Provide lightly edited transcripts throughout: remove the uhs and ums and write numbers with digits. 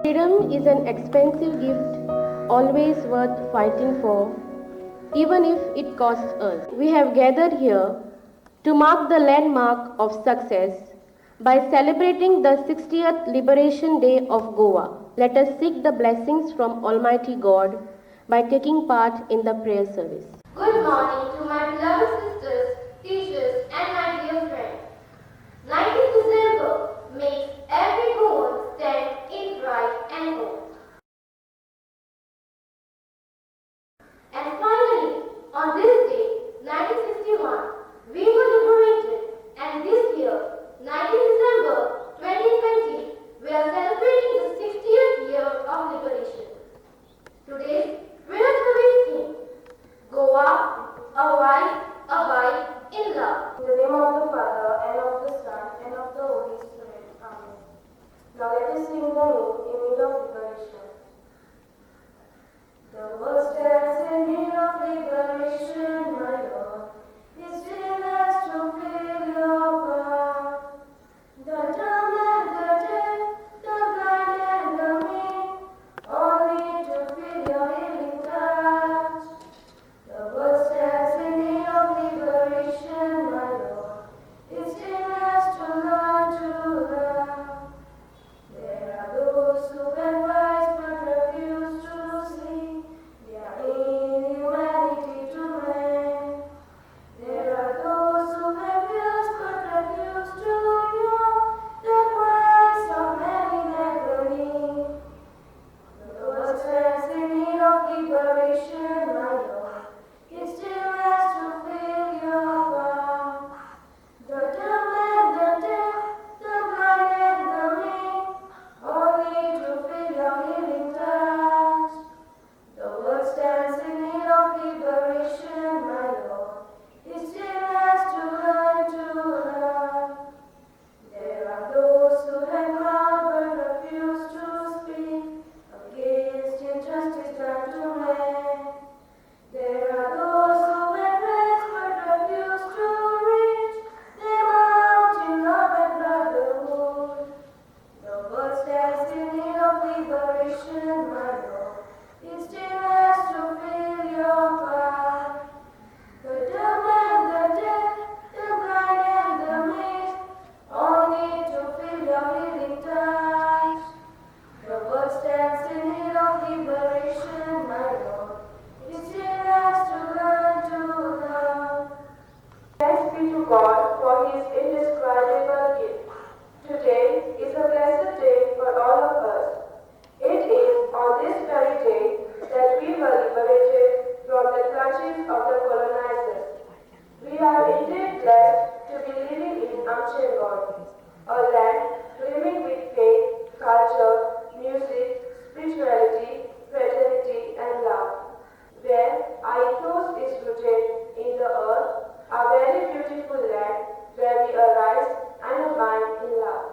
Freedom is an expensive gift, always worth fighting for, even if it costs us. We have gathered here to mark the landmark of success by celebrating the 60th Liberation Day of Goa. Let us seek the blessings from Almighty God by taking part in the prayer service. Good morning to my beloved sisters, teachers, and my dear friends. 19th December makes every Goan stand in pride and hope. And finally, on this day, 1961, we were liberated, and this year, 19th December 2020, we are celebrating the 60th year of liberation. Today's prayer service theme, Goa, abide in love. In the name of the Father, and of the Son, and of the Holy Spirit. Amen. Now let us sing the hymn in need of liberation. The world stands in need of liberation, my Lord. His will has to fill your power. The dumb and the deaf, the blind and the meek, all need to feel your healing touch. The world stands in need of liberation, my Lord. It still has to learn to love. There are those who advise but refuse to see their inhumanity to man. There are those who have ears but refuse to hear the cries of men in agony. The world stands in need of liberation, my Lord. It still has to feel your power. The dumb and the deaf, the blind and the meek, all need to feel your healing touch. The world stands in need of liberation, my Lord. It still has to learn to love. There are those who have mouth but refuse to speak against injustice done to men. There are those who have friends but refuse to reach them out in love and brotherhood. The world stands in need of liberation, my Lord. It still has to feel your power. The dumb and the deaf, the blind and the meek, all need to feel your healing touch. The world stands in need of liberation, my Lord. It still has to learn to love. Thanks be to God for His indescribable gift. Today is a blessed day for all of us. It is on this very day that we were liberated from the clutches of the colonizers. We are indeed blessed to be living in Amchengod, a land brimming with faith, culture, music, spirituality, fraternity, and love, where our ethos is rooted in the earth, a very beautiful land where we arise and abide in love.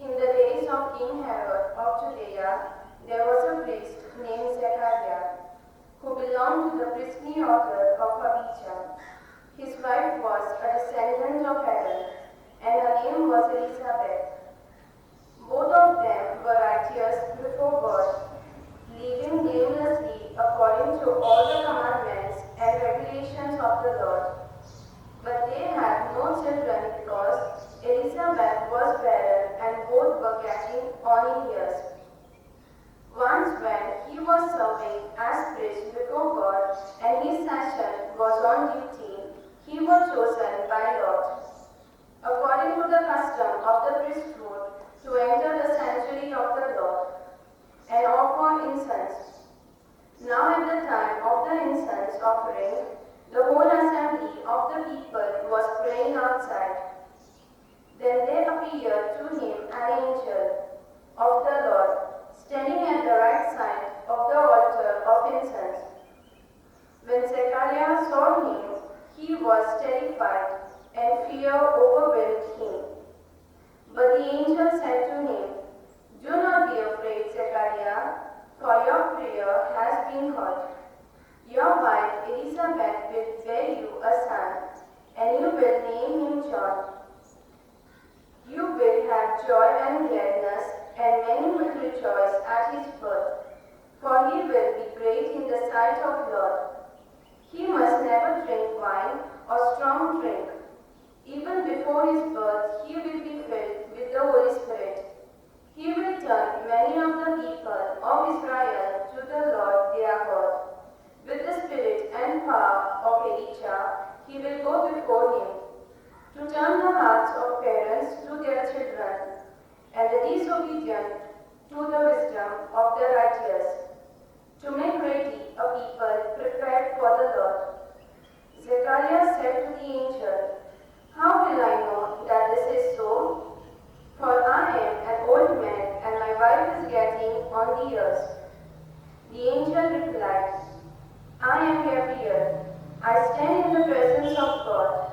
In the days of King Herod of Judea, there was a priest named Zechariah, who belonged to the priestly order of Abijah. His wife was a descendant of Aaron, and her name was Elizabeth. Both of them were righteous before God, living blamelessly according to all the commandments and regulations of the Lord. But they had no children because Elizabeth was barren and both were catching on in years. Once when he was serving as priest before God and his session was on duty, he was chosen by Lot. before his birth, he will be filled with the Holy Spirit. He will turn many of the people of Israel to the Lord their God. With the spirit and power of Elijah, he will go before him to turn the hearts of parents to their children and the disobedient to the wisdom of the righteous, to make ready a people prepared for the Lord. Zechariah said to the angel, "How will I know that this is so? For I am an old man and my wife is getting on the years." The angel replied, "I am Gabriel. I stand in the presence of God,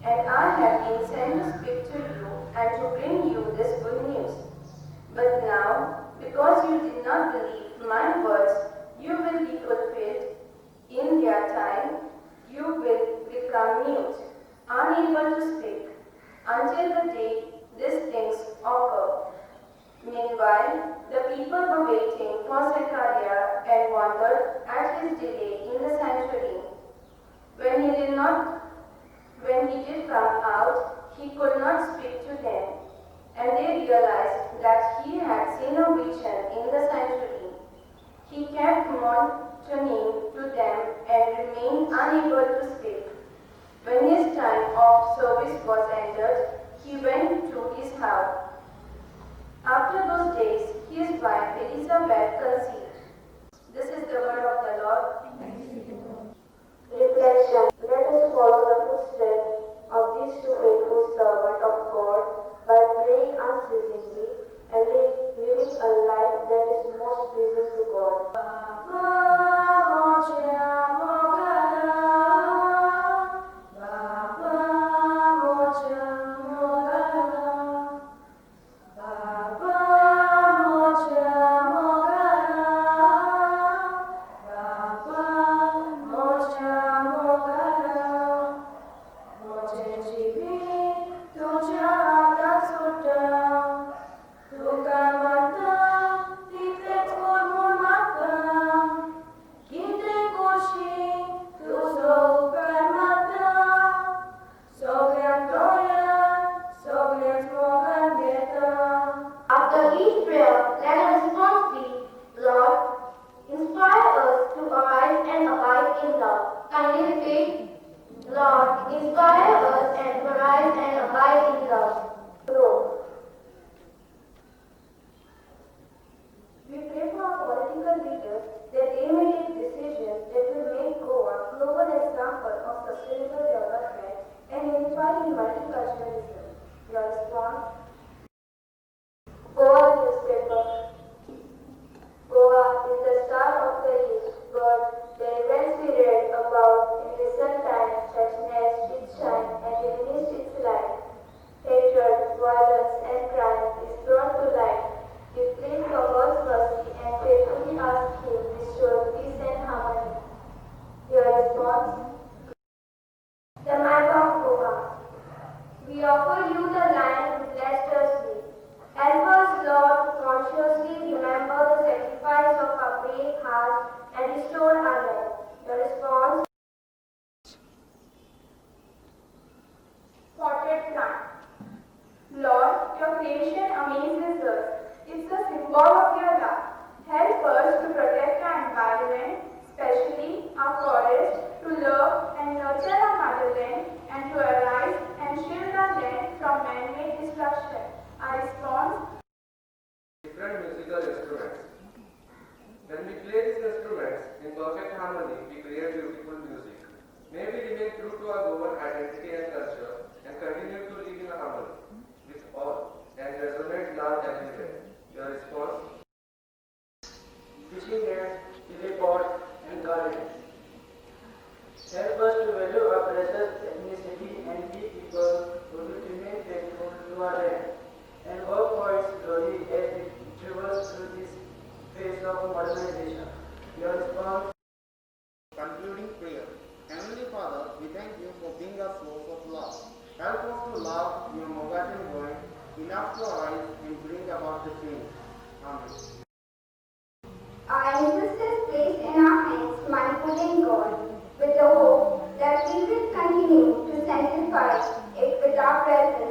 and I have been sent to speak to you and to bring you this good news. But now, because you did not believe my words, you will be fulfilled. In their time, you will become mute, unable to speak, until the day these things occur." Meanwhile, the people were waiting for Zechariah and wondered at his delay in the sanctuary. When he did come out, he could not speak to them, and they realized that he had seen a vision in the sanctuary. He kept motioning to them and remained unable to speak. When his time of service was ended, he went to his house. After those days, his wife Elizabeth conceived. This is the word of the Lord. Reflection. Let us follow the footsteps of these two faithful servants of God by praying unceasingly and living a life that is most pleasing to God. After each prayer, let our response be, "Lord, inspire us to arise and abide in love." Kindly repeat, "Lord, inspire us and arise and abide in love." Rome. We pray for our political leaders that they may take decisions that will make Goa a global example of sustainable development and unify in multiculturalism. Your response? Goa newspaper. Goa is the star of the East, but the events we read about in recent times have snatched its shine and diminished its light. Hatred, violence, and crime is brought to light. We plead for God's mercy and faithfully ask Him to restore peace and harmony. Your response? The map of Goa. We offer you the land you blessed us with. Help us, Lord, to consciously remember the sacrifice of our brave hearts and restore our land. Your response? Potted plant. Lord, your creation amazes us. It's a symbol of your love. Help us to protect our environment, especially our forests, to love and nurture our motherland, and to arise and shield our land from man-made destruction. Our response? Different musical instruments. When we play these instruments in perfect harmony, we create beautiful music. May we remain true to our Goan identity and culture and continue to live in harmony with all and resonate love everywhere. Your response? Fishing nets, chili pots, and gardens. Help us to value our precious ethnicity and be people who will remain faithful to our land and work for its glory as we traverse through this phase of modernization. Your response? Concluding prayer. Heavenly Father, we thank you for being a source of love. Help us to love your Mogadan word enough to arise and bring about the change. Amen. Our ancestors placed in our hands manifold God with the hope that we will continue to sanctify it with our presence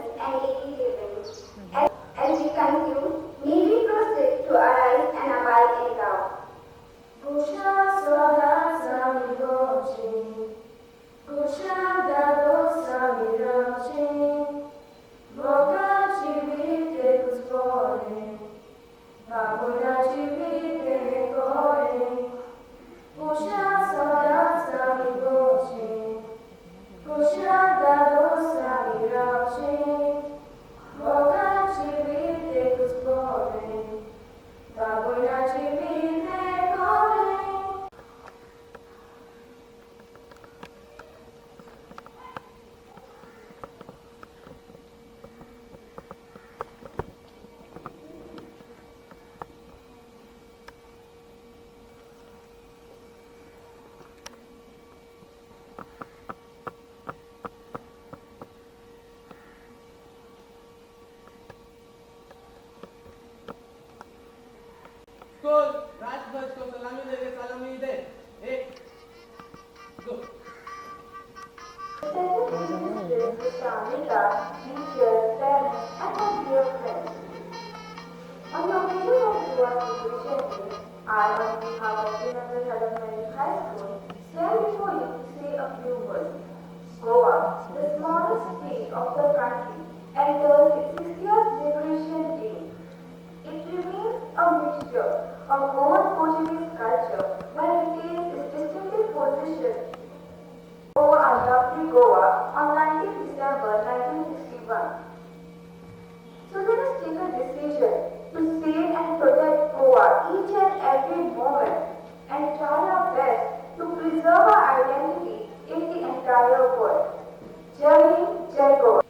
गोल, राजध्वज को सलामी देके सलामी दे। एक, दो। Mr. Amita, teachers, parents, and my dear friends. On the occasion of Goa Celebration Day, I, on behalf of Vinamra Elementary High School, stand before you to say a few words. Goa, the smallest state of the country, enters its 60th Liberation Day. It remains a mixture of Goan Portuguese culture but retains its distinctive position over adopted Goa on 19 December 1961. So let us take a decision to save and protect Goa each and every moment and try our best to preserve our identity in the entire world. Jai Hind, Jai Goa.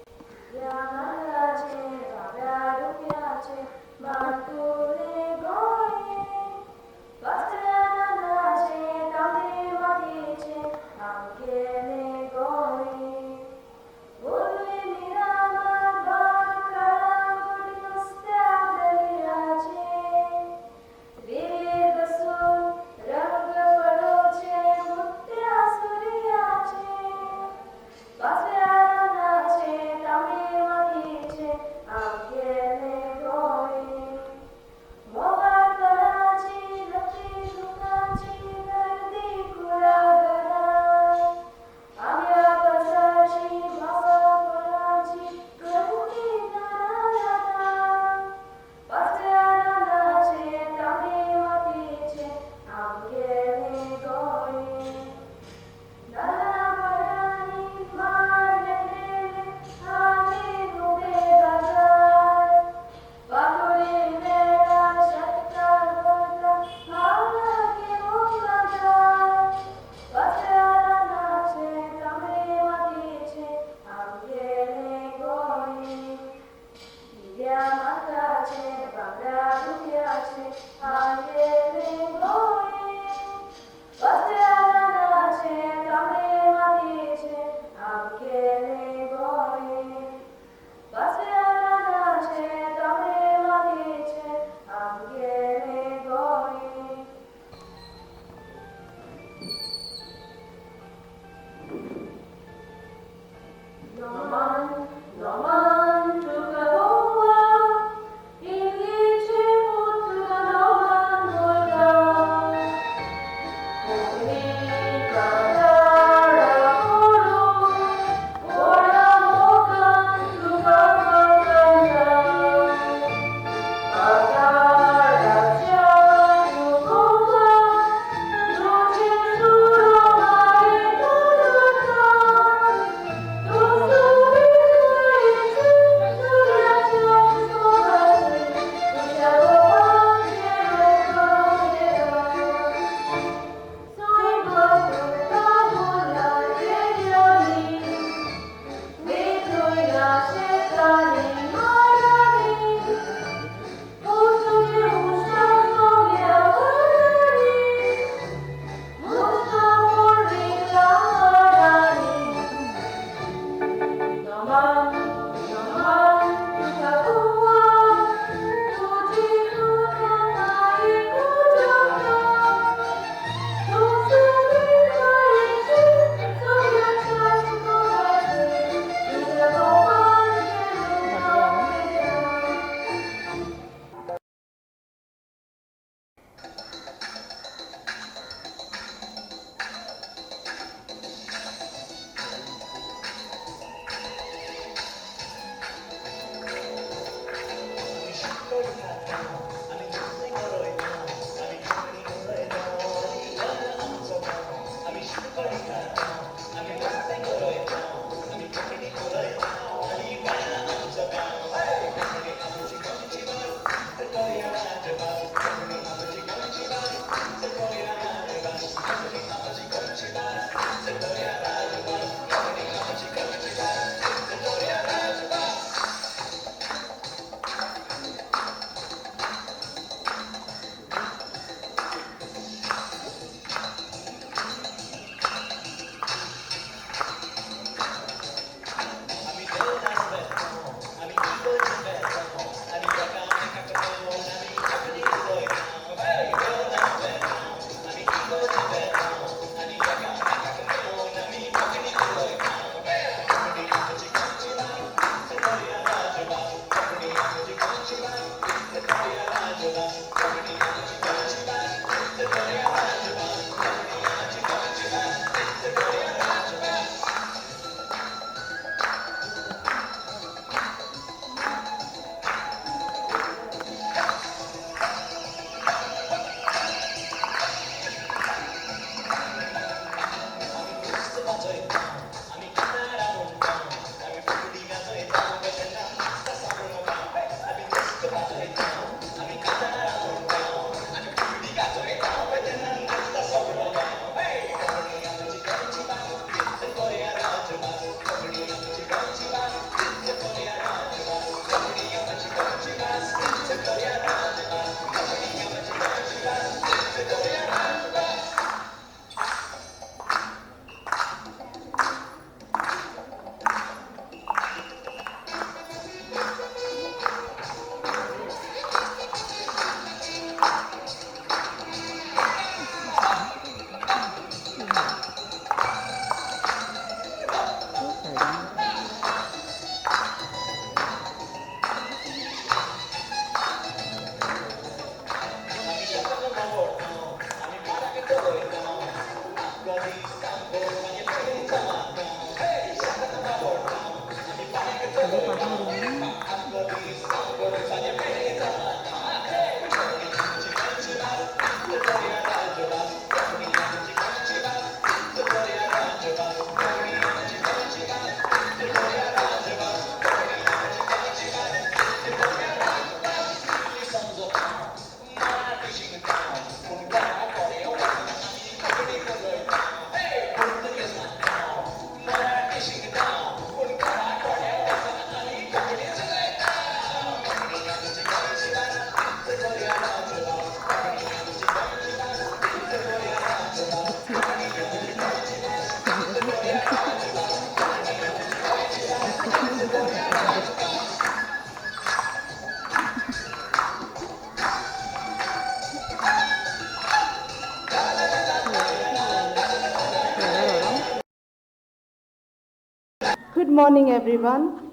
morning, everyone.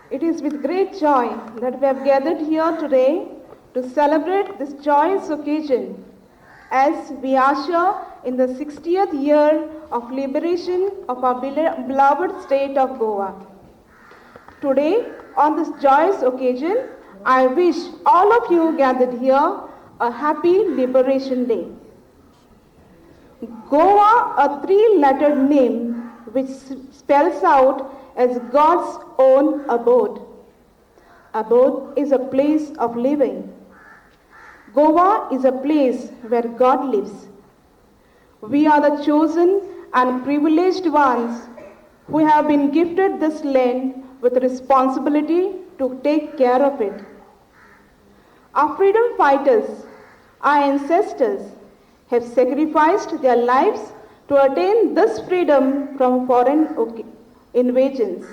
It is with great joy that we have gathered here today to celebrate this joyous occasion as we usher in the 60th year of liberation of our beloved state of Goa. Today, on this joyous occasion, I wish all of you gathered here a happy Liberation Day. Goa, a three-lettered name which spells out as God's own abode. Abode is a place of living. Goa is a place where God lives. We are the chosen and privileged ones who have been gifted this land with responsibility to take care of it. Our freedom fighters, our ancestors, have sacrificed their lives to attain this freedom from foreign invasions.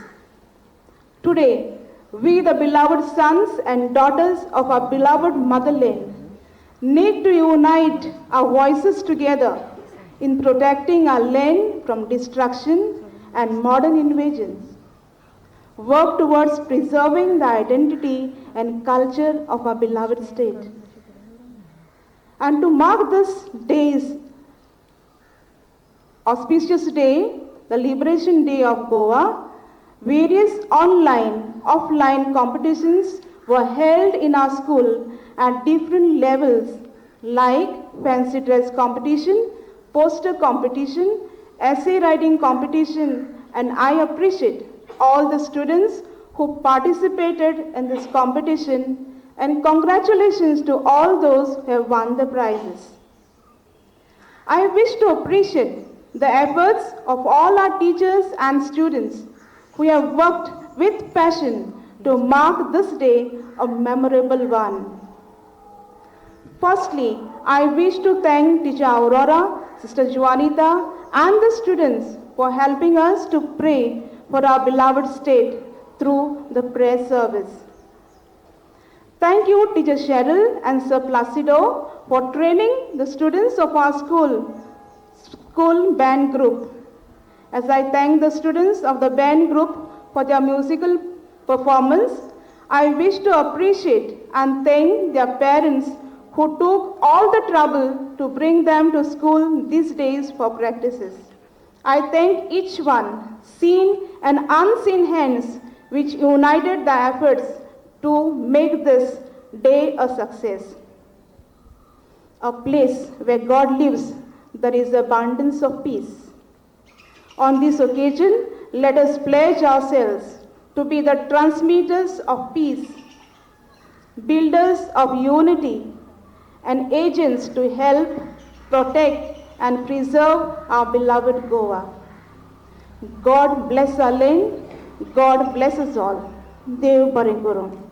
Today, we, the beloved sons and daughters of our beloved motherland, need to unite our voices together in protecting our land from destruction and modern invasions. Work towards preserving the identity and culture of our beloved state. And to mark this day's auspicious day, the Liberation Day of Goa, various online, offline competitions were held in our school at different levels like fancy dress competition, poster competition, essay writing competition, and I appreciate all the students who participated in this competition, and congratulations to all those who have won the prizes. I wish to appreciate the efforts of all our teachers and students who have worked with passion to mark this day a memorable one. Firstly, I wish to thank Teacher Aurora, Sister Juanita, and the students for helping us to pray for our beloved state through the prayer service. Thank you, Teacher Cheryl and Sir Placido, for training the students of our school band group. As I thank the students of the band group for their musical performance, I wish to appreciate and thank their parents who took all the trouble to bring them to school these days for practices. I thank each one, seen and unseen hands, which united the efforts to make this day a success. A place where God lives, there is abundance of peace. On this occasion, let us pledge ourselves to be the transmitters of peace, builders of unity, and agents to help protect and preserve our beloved Goa. God bless our land. God bless us all. Dev Parigurum.